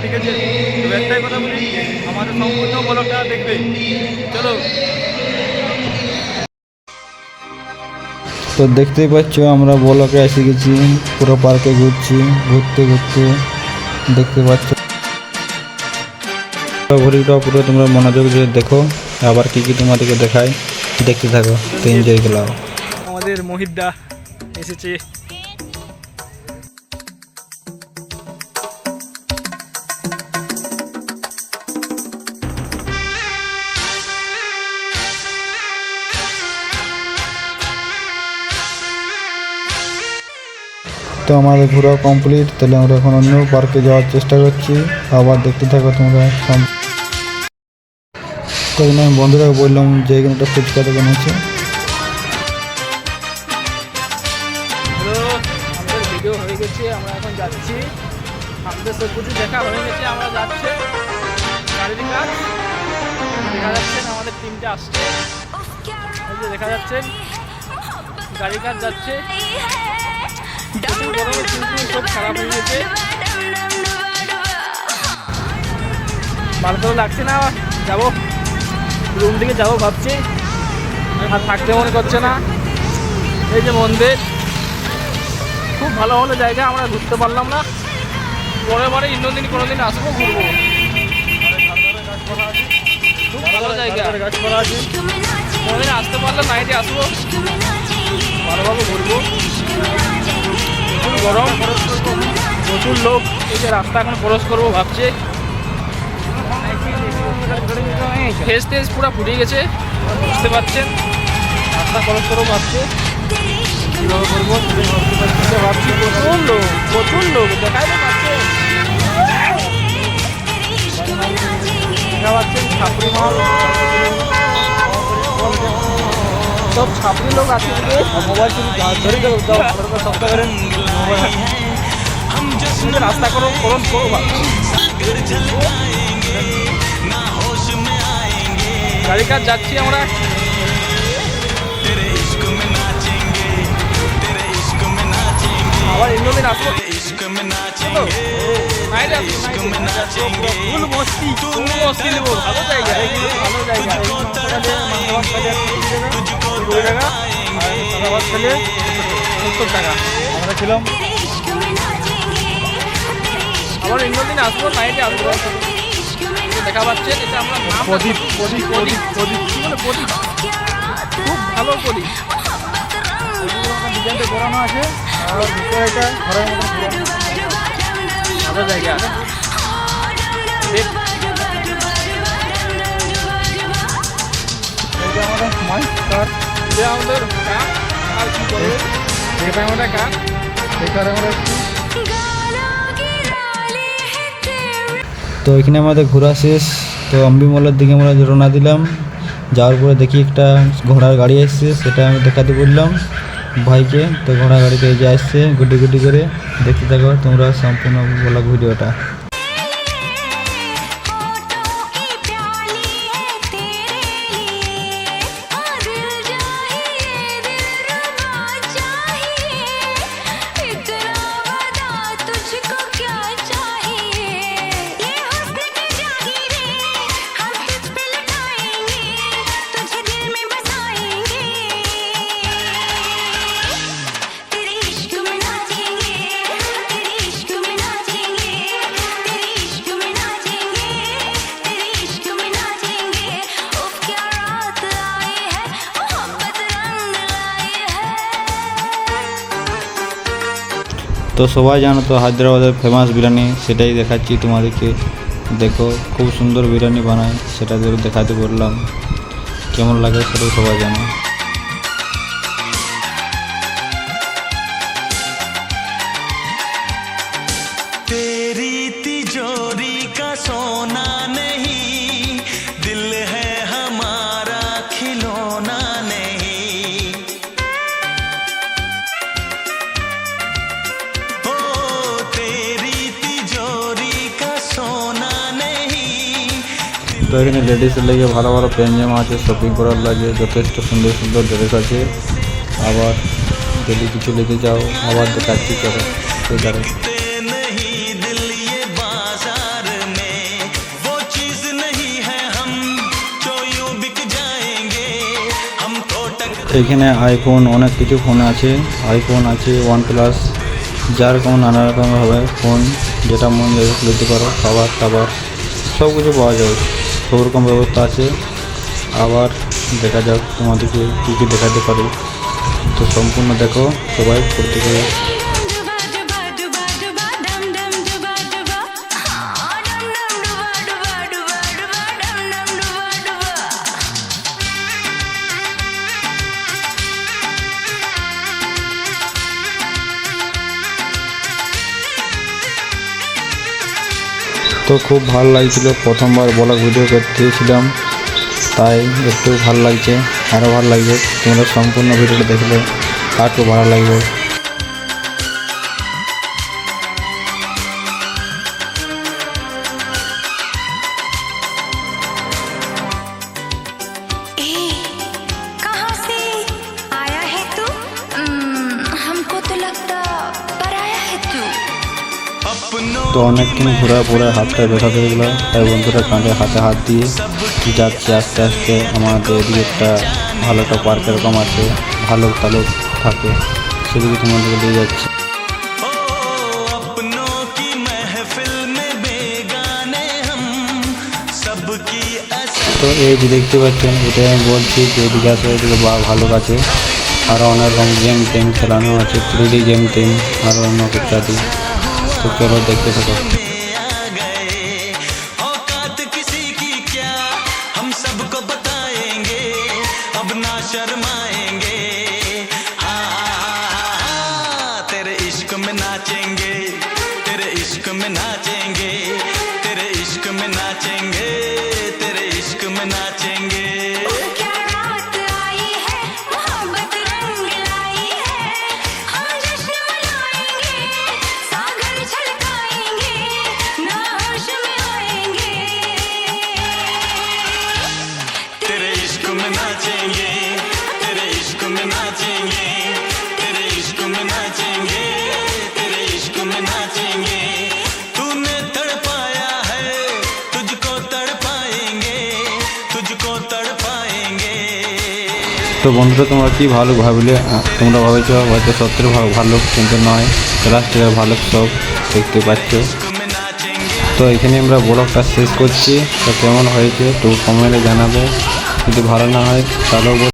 লিখেছে। তো একটাই কথা বলি, আমাদের সম্পূর্ণ ব্লগটা দেখবে। চলো। তো দেখতেই পাচ্ছ আমরা ব্লকে এসে গেছি, পুরো পার্কে ঘুরছি, ঘুরতে ঘুরতে দেখতে পাচ্ছ ঘড়িটা পুরো তোমরা মনোযোগ দিয়ে দেখো, আবার কি কি তোমাদেরকে দেখায়, দেখতে থাকো, তো এনজয় করো। আমাদের মহিতদা এসেছে। তো আমাদের ঘোরা কমপ্লিট, তাহলে আমরা এখন অন্য পার্কে যাওয়ার চেষ্টা করছি, আবার দেখতে থাকো তোমরা। তো আমি বন্ধুরা বললাম যে এখানে একটা ফুচকা দোকান আছে। আমাদের ভিডিও হয়ে গেছে, আমরা এখন যাচ্ছি। আমাদের সব কিছু দেখা হয়ে গেছে, আমরা যাচ্ছি গাড়ির কাজ। দেখা যাচ্ছেন আমাদের টিমটা আসছে, দেখা যাচ্ছেন গাড়ির কাজ যাচ্ছে। সব খারাপ হয়ে গেছে, ভালো করে লাগছে না। যাবো রুম দিকে যাবো ভাবছি, আর থাকতে মনে করছে না। এই যে মন্দির, খুব ভালো ভালো জায়গা, আমরা ঘুরতে পারলাম না। পরে পরে ইন্দ্রদিন কোনোদিন আসবো, ঘুরবো। খুব ভালো জায়গা, গাছপালা আছে। কোনোদিন আসতে পারলে নাইটে আসবো, ভালোভাবে ঘুরবো। প্রচুর গরম, প্রচুর লোক। এই যে রাস্তা এখন ক্রস করবো ভাবছি। ফেস টেস পুরো ফুটে গেছে, বুঝতে পারছেন। রাস্তা ক্রস করবো ভাবছি, কীভাবে করবো ভাবছি। প্রচুর লোক, প্রচুর লোক, দেখাই তো পাচ্ছেন, দেখা পাচ্ছেন। ছাপড়ি মাল, সব ছাপড়ি লোক আছে। মোবাইল ধরে সপ্তাহ করেন রাস্তা করো ভাবছি। গাড়ি কাজ যাচ্ছি আমরা। আবার ইন্দ্রদিন আসবো, ফুল মস্তি, ফুল মস্তি নেবো। ভালো জায়গা, ভালো জায়গা। 20 টাকা আর সাদাবাদ খেলে 70 টাকা আমরা ছিলাম। আবার ইন্দ্রদিন আসবো, নাইটে আসবো। দেখা পাচ্ছেন এটা আমরা প্রদীপ, প্রদীপ, প্রদীপ, প্রদীপ, কি বলে প্রদীপ, খুব ভালো প্রদীপ। ডিজাইনটা করানো আছে, আর ভিতরে এটা ঘরের মতো ভালো জায়গা। আমাদের মাস্টার, যে আমাদের কাজ, আর কি করবে এটা আমাদের কাজ, এখানে আমরা। তো এখানে আমাদের ঘোরা শেষ। তো অম্বি মলের দিকে আমরা রওনা দিলাম। যাওয়ার পরে দেখি একটা ঘোড়ার গাড়ি আসছে, সেটা আমি দেখাতে বললাম ভাইকে। তো ঘোড়া গাড়িতে এই যে আসছে গুটি গুটি করে, দেখতে থাকো তোমরা সম্পূর্ণ ব্লগ ভিডিওটা। তো সবাই জানো তো হায়দ্রাবাদের ফেমাস বিরিয়ানি, সেটাই দেখাচ্ছি তোমাদেরকে। দেখো খুব সুন্দর বিরিয়ানি বানায়, সেটা দেখাতে বললাম। কেমন লাগে সেটাও সবাই জানো। तेरी तिजोरी का सोना नहीं, दिल है हमारा खिलौना नहीं। ओ तेरी तिजोरी का सोना नहीं। তো এখানে লেডিসের লাগে ভালো ভালো প্যান্ট আছে, শপিং করার লাগে যথেষ্ট সুন্দর সুন্দর ড্রেস আছে। আবার যদি কিছু নিতে চাও আবার দেখাচ্ছি, চলো সেটারে। এখানে আইফোন অনেক কিছু ফোন আছে, আইফোন আছে, OnePlus, যার কোনো নানা রকমভাবে ফোন যেটা মন যায় নিতে পারো, খাবার টাবার সব কিছু পাওয়া যায়, সব রকম ব্যবস্থা আছে। আবার দেখা যাক তোমাদেরকে কী কী দেখাতে পারি, তো সম্পূর্ণ দেখো সবাই প্রত্যেকে। তো খুব ভালো লাগছিল, প্রথমবার ব্লগ ভিডিও করতেছিলাম, তাই একটু ভালো লাগছে, আরও ভালো লাগবে। তোমরা সম্পূর্ণ ভিডিওটা দেখলে আর একটু ভালো লাগবে। कहाँ से आया है तू? हमको तो लगता पराया है तू। তো অনেকক্ষণ ঘোরার পরে হাতটা ব্যথা হয়ে গেলো, তাই বন্ধুরা কাঁধে হাতে হাত দিয়ে যাচ্ছে আস্তে আস্তে। আমাদের এদিকে একটা ভালো একটা পার্ক এরকম আছে, ভালুক টালুক থাকে, সেদিকে তোমাদেরকে নিয়ে যাচ্ছে। ओ अपनों की महफिल में बेगाने हम सबकी তো এই যে দেখতে পাচ্ছেন, এটাই আমি বলছি যে এদিকে আসে, এদিকে ভালুক আছে, আরও অনেক রকম গেম টেম খেলানো আছে, 3D গেম টেম আরও অন্য ইত্যাদি। তো চলো দেখতে থাকো। आ गए औकात किसी की क्या हम सबको बताएंगे अब ना शर्माएंगे हाँ तेरे इश्क में नाचेंगे तेरे इश्क में नाचेंगे तेरे इश्क में नाचेंगे तेरे इश्क में नाचेंगे क्या रात आई है, मोहब्बत रंग लाई है, हम जश्न मनाएंगे, सागर छलकाएंगे, ना होश में आएंगे। तेरे इश्क में नाचेंगे तेरे इश्क में नाचेंगे तेरे इश्क में नाचेंगे तेरे इश्क में नाचेंगे तूने तड़पाया है तुझको तड़पाएंगे तुझको तड़पाएंगे তো বন্ধুরা তোমরা কি ভালো ভাবলে, তোমরা ভাবেছো হয়তো সত্যি ভালো, কিন্তু নয়, প্লাস্টিকের ভালো সব দেখতে পাচ্ছ। में नाचेंगे তো এখানে আমরা ব্লগটা শেষ করছি। তো কেমন হয়েছে একটু কমেন্টে জানাবে, যদি ভালো না হয় তাহলেও